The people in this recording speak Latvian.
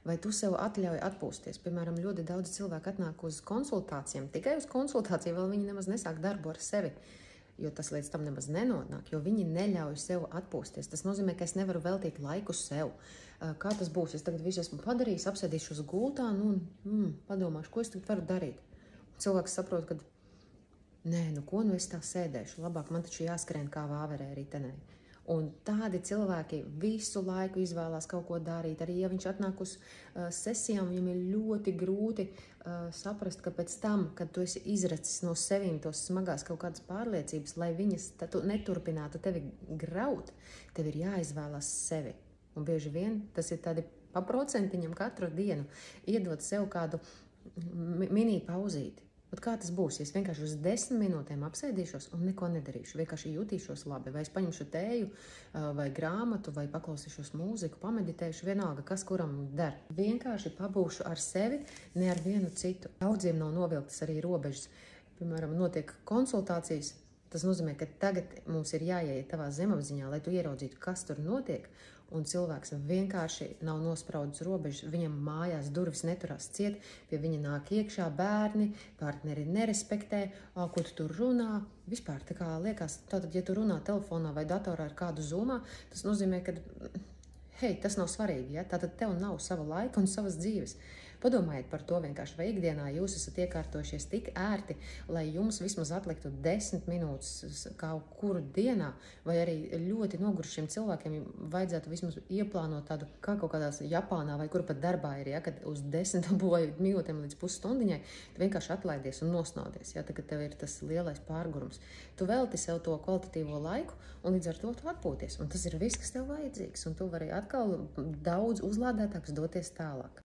vai tu sev atļauj atpūsties. Piemēram, ļoti daudz cilvēku atnāk uz konsultācijām, tikai uz konsultāciju, vēl viņi nemaz nesāk darbu ar sevi, jo tas līdz tam nemaz nenonāk, jo viņi neļauj sev atpūsties. Tas nozīmē, ka es nevaru veltīt laiku sev. Kā tas būs? Es tagad visu esmu padarījis, apsēdīšu uz gultā, padomāšu, ko es tagad varu darīt. Un cilvēks saprot, ka nē, ko nu es tā sēdēšu, labāk man taču jāskrien kā vāverē ritenē. Un tādi cilvēki visu laiku izvēlās kaut ko darīt. Arī, ja viņš atnāk uz sesijām, viņam ir ļoti grūti saprast, ka pēc tam, kad tu esi izracis no sevīm tos smagās kaut kādas pārliecības, lai viņas neturpinātu tevi graut, tev ir jāizvēlās sevi. Un bieži vien tas ir tādi pa procentiņam katru dienu iedot sev kādu mini pauzīti. Bet kā tas būs? Ja es vienkārši uz 10 minūtēm apsēdīšos un neko nedarīšu, vienkārši jutīšos labi, vai es paņemšu tēju, vai grāmatu, vai paklausīšos mūziku, pameditēšu, vienalga, kas kuram der. Vienkārši pabūšu ar sevi, ne ar vienu citu. Daudziem nav novilktas arī robežas. Piemēram, notiek konsultācijas. Tas nozīmē, ka tagad mums ir jāieiet tavā zemapziņā, lai tu ieraudzītu, kas tur notiek, un cilvēks vienkārši nav nospraudis robežas, viņam mājās durvis neturās ciet, pie viņa nāk iekšā bērni, partneri nerespektē, ko tu tur runā. Vispār tā kā liekas, tātad, ja tu runā telefonā vai datorā ar kādu zūmā, tas nozīmē, ka hei, tas nav svarīgi, ja? Tātad tev nav sava laika un savas dzīves. Padomājiet par to vienkārši, vai ikdienā jūs esat iekārtojušies tik ērti, lai jums vismaz atliktu 10 minūtes kaut kuru dienā, vai arī ļoti nogurušiem cilvēkiem vajadzētu vismaz ieplānot tādu, kā kaut kādās Japānā vai kur pat darbā ir, ja, kad uz 10 minūtēm līdz pusstundiņai tu vienkārši atlaidies un nosnaudies, ja, tad, kad tev ir tas lielais pārgurums. Tu velti sev to kvalitatīvo laiku un līdz ar to tu atpūties. Un tas ir viss, kas tev vajadzīgs, un tu vari atkal daudz uzlādētāks doties tālāk.